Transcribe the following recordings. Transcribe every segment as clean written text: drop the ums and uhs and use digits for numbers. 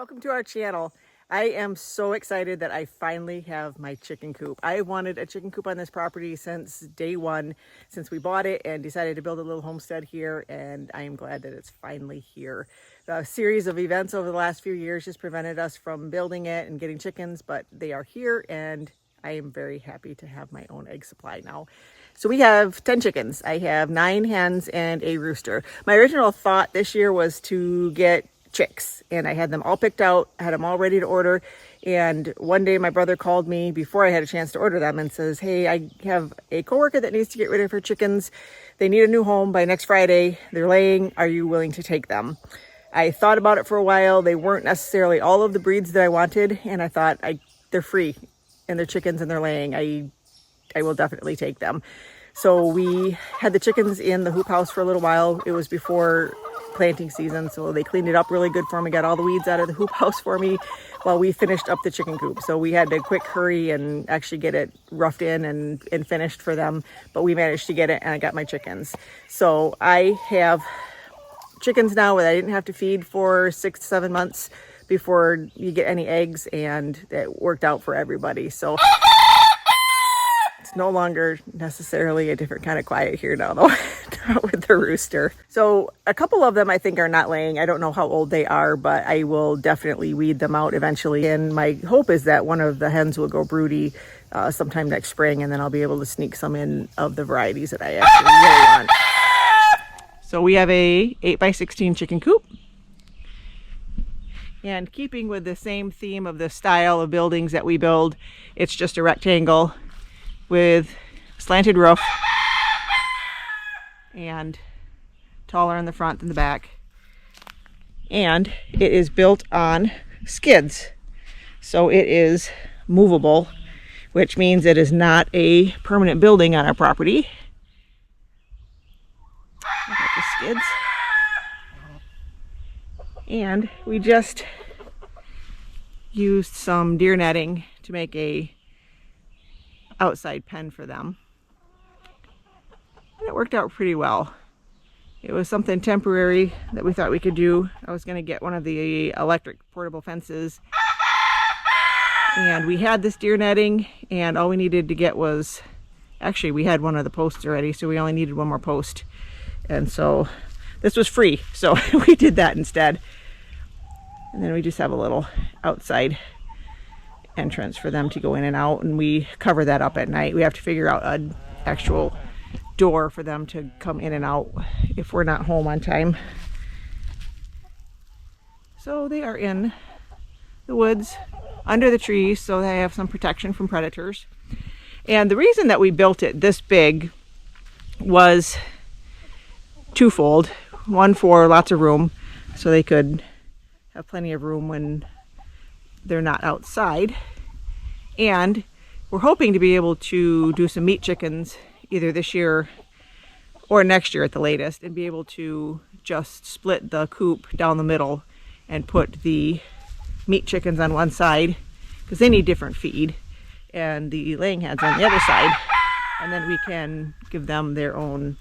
welcome to our channel. I am so excited that I finally have my chicken coop. I wanted a chicken coop on this property since day one, since we bought it and decided to build a little homestead here, and I am glad that it's finally here. The series of events over the last few years just prevented us from building it and getting chickens, but they are here and I am very happy to have my own egg supply now. So we have 10 chickens. I have 9 hens and a rooster. My original thought this year was to get chicks, and I had them all picked out, had them all ready to order. And one day my brother called me before I had a chance to order them and says, hey, I have a coworker that needs to get rid of her chickens. They need a new home by next Friday. They're laying. Are you willing to take them? I thought about it for a while. They weren't necessarily all of the breeds that I wanted, and I thought they're free and they're chickens and they're laying. I will definitely take them. So we had the chickens in the hoop house for a little while. It was before planting season, so they cleaned it up really good for me, got all the weeds out of the hoop house for me while we finished up the chicken coop. So we had to quick hurry and actually get it roughed in and finished for them, but we managed to get it and I got my chickens. So I have chickens now that I didn't have to feed for 6 to 7 months before you get any eggs, and it worked out for everybody. So it's no longer necessarily a different kind of quiet here now, though, with the rooster. So a couple of them I think are not laying. I don't know how old they are, but I will definitely weed them out eventually. And my hope is that one of the hens will go broody sometime next spring, and then I'll be able to sneak some in of the varieties that I actually really want. So we have a 8x16 chicken coop. And keeping with the same theme of the style of buildings that we build, it's just a rectangle with slanted roof and taller in the front than the back. And it is built on skids. So it is movable, which means it is not a permanent building on our property. Look at the skids. And we just used some deer netting to make a outside pen for them. And it worked out pretty well. It was something temporary that we thought we could do. I was going to get one of the electric portable fences. And we had this deer netting, and all we needed to get was, actually we had one of the posts already, so we only needed one more post. And so this was free, so we did that instead. And then we just have a little outside entrance for them to go in and out, and we cover that up at night. We have to figure out an actual door for them to come in and out if we're not home on time. So they are in the woods under the trees, so they have some protection from predators. And the reason that we built it this big was twofold. One, for lots of room, so they could have plenty of room when they're not outside. And we're hoping to be able to do some meat chickens either this year or next year at the latest, and be able to just split the coop down the middle and put the meat chickens on one side, because they need different feed, and the laying hens on the other side. And then we can give them their own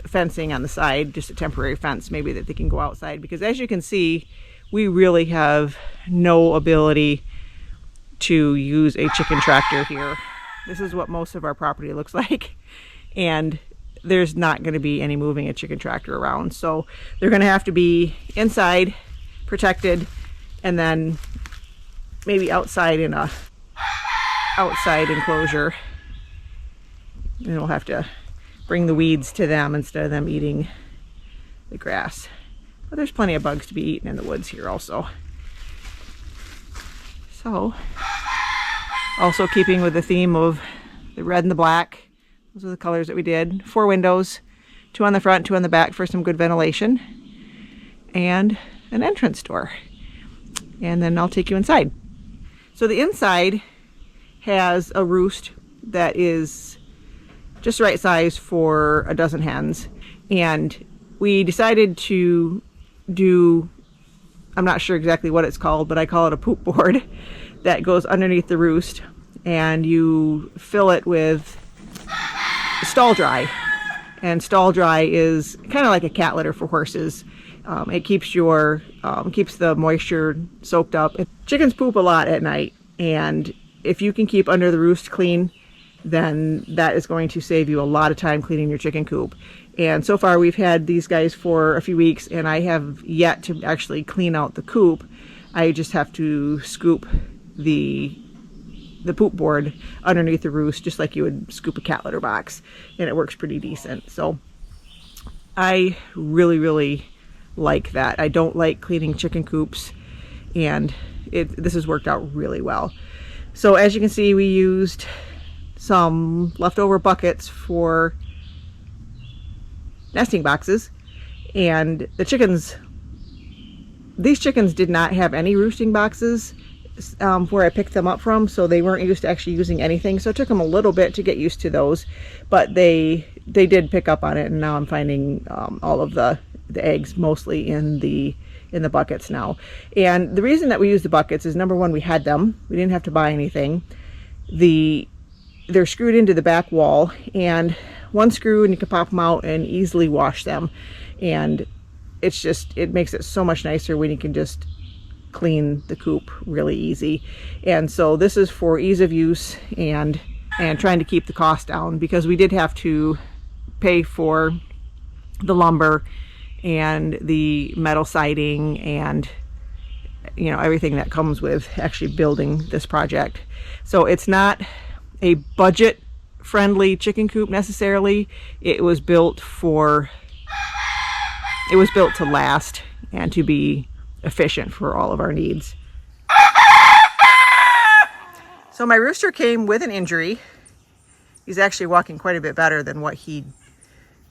fencing on the side, just a temporary fence maybe that they can go outside, because as you can see, we really have no ability to use a chicken tractor here. This is what most of our property looks like, and there's not going to be any moving a chicken tractor around, so they're going to have to be inside, protected, and then maybe outside in a outside enclosure. And we'll have to bring the weeds to them instead of them eating the grass. But there's plenty of bugs to be eaten in the woods here also. So, also keeping with the theme of the red and the black, those are the colors that we did. 4 windows, 2 on the front, 2 on the back for some good ventilation, and an entrance door. And then I'll take you inside. So the inside has a roost that is just the right size for a dozen hens, and we decided to do, I'm not sure exactly what it's called, but I call it a poop board that goes underneath the roost, and you fill it with stall dry. And stall dry is kind of like a cat litter for horses. It keeps keeps the moisture soaked up. Chickens poop a lot at night, and if you can keep under the roost clean, then that is going to save you a lot of time cleaning your chicken coop. And so far we've had these guys for a few weeks, and I have yet to actually clean out the coop. I just have to scoop the poop board underneath the roost, just like you would scoop a cat litter box, and it works pretty decent. So I really like that. I don't like cleaning chicken coops, and this has worked out really well. So as you can see, we used some leftover buckets for nesting boxes, and these chickens did not have any roosting boxes where I picked them up from, so they weren't used to actually using anything. So it took them a little bit to get used to those, but they did pick up on it, and now I'm finding all of the eggs mostly in the buckets now. And the reason that we use the buckets is, number one, we had them. We didn't have to buy anything. They're screwed into the back wall, and one screw, and you can pop them out and easily wash them. And it makes it so much nicer when you can just clean the coop really easy. And so this is for ease of use and trying to keep the cost down, because we did have to pay for the lumber and the metal siding and everything that comes with actually building this project. So it's not a budget friendly chicken coop necessarily. It was built to last and to be efficient for all of our needs. So my rooster came with an injury. He's actually walking quite a bit better than what he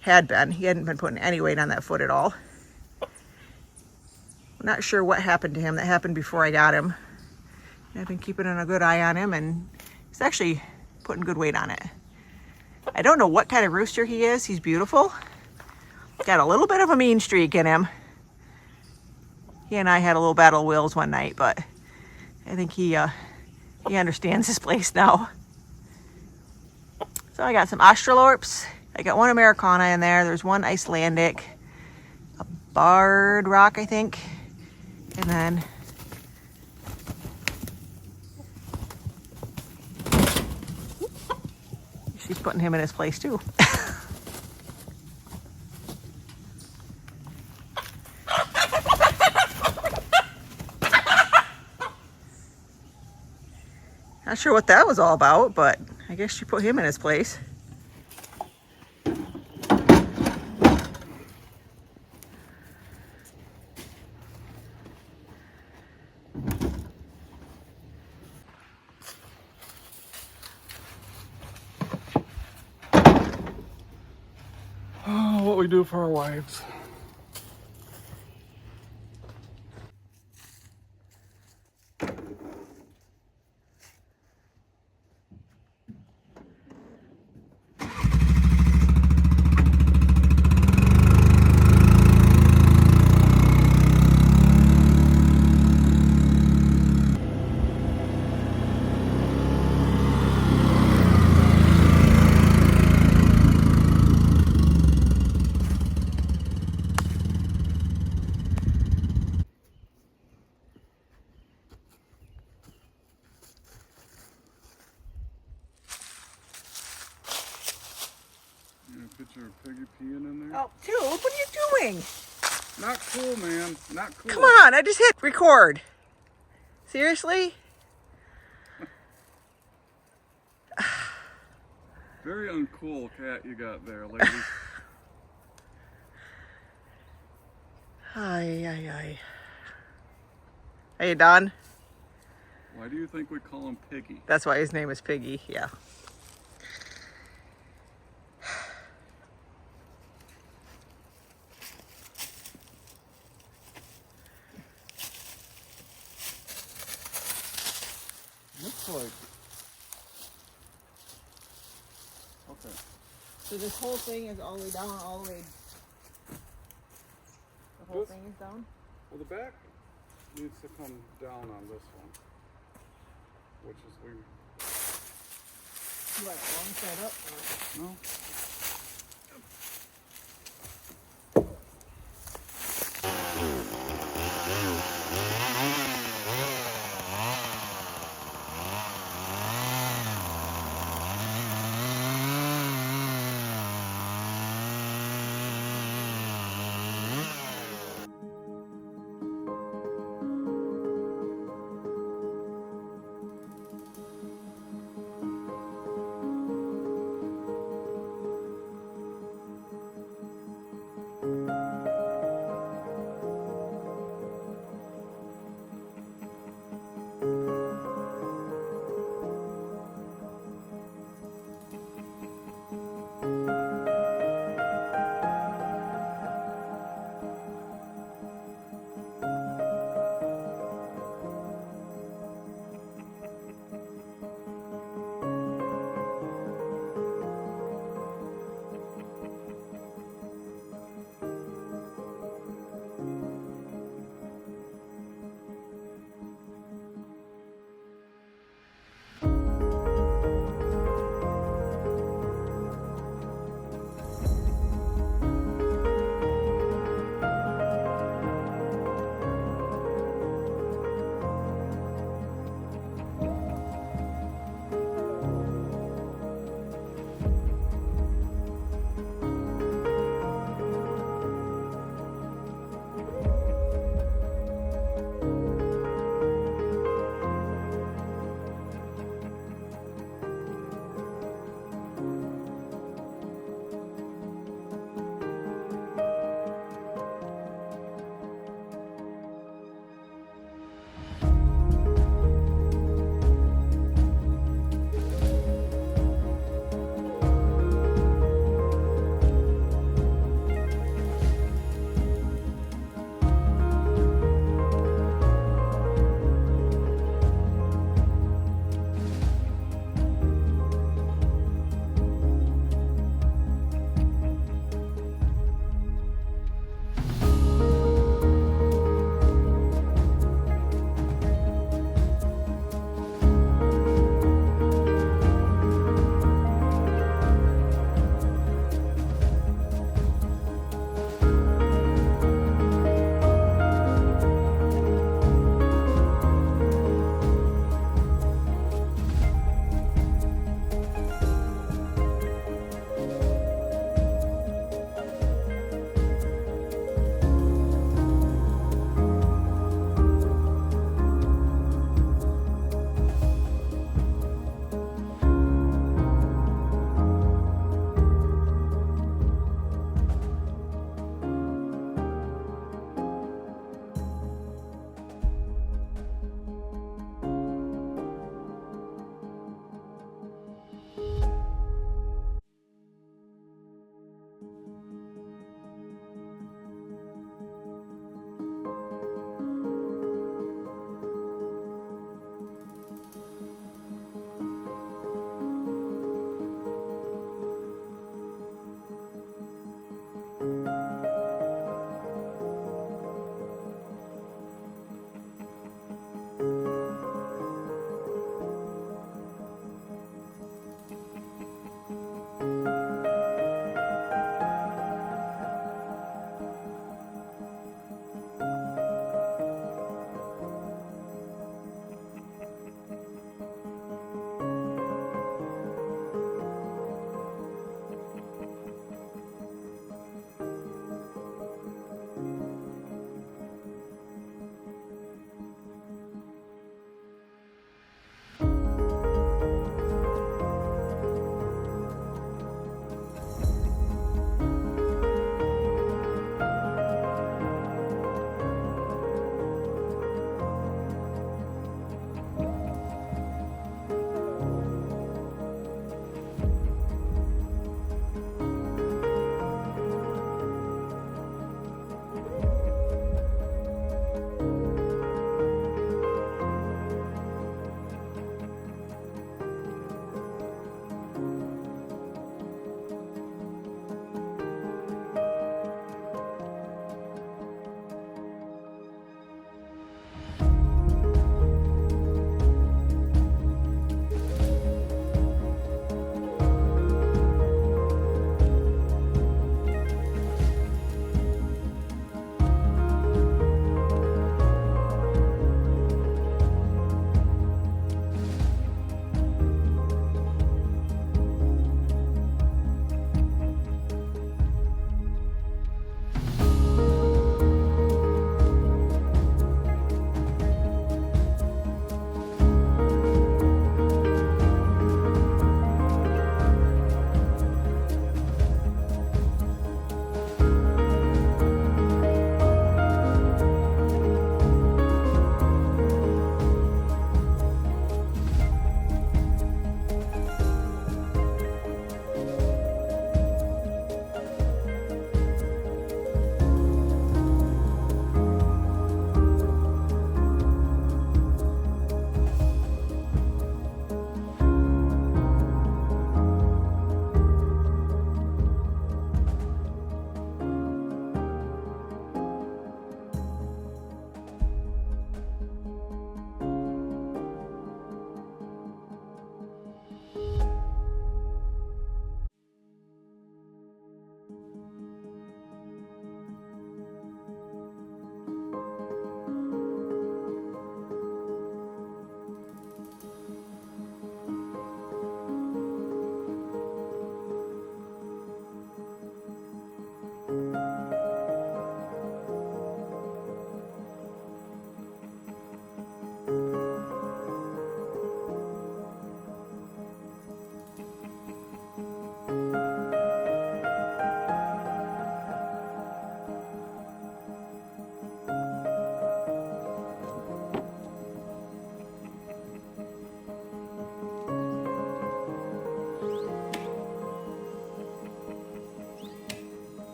had been. He hadn't been putting any weight on that foot at all. I'm not sure what happened to him. That happened before I got him. I've been keeping a good eye on him, and he's actually putting good weight on it. I don't know what kind of rooster he is. He's beautiful. Got a little bit of a mean streak in him. He and I had a little battle of wills one night, but I think he understands his place now. So I got some Australorps. I got one Americana in there. There's one Icelandic, a barred rock, I think, and then she's putting him in his place too. Not sure what that was all about, but I guess she put him in his place. Oh, what we do for our wives. Picture of Piggy peeing in there. Oh, Coop, what are you doing? Not cool, man. Not cool. Come on, I just hit record. Seriously? Very uncool cat you got there, lady. Ay. Are you done? Why do you think we call him Piggy? That's why his name is Piggy, yeah. Looks like... Okay. So this whole thing is all the way down, all the way... The whole thing is down? Well, the back needs to come down on this one. Which is we... You want it long side up? Or? No.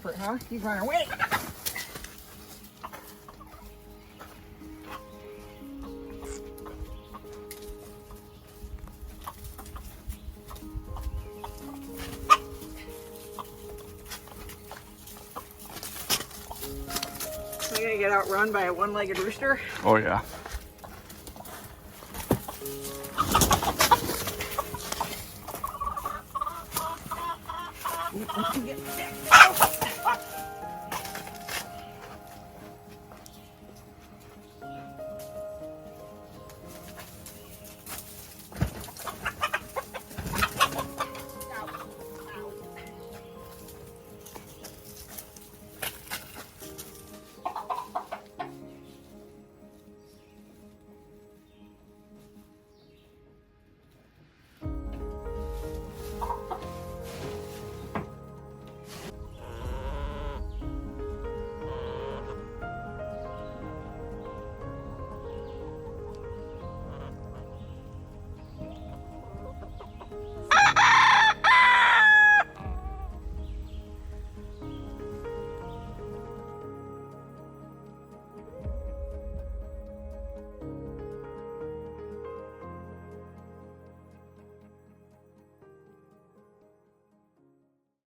effort, huh? He's running away. Am I gonna get outrun by a one-legged rooster? Oh yeah.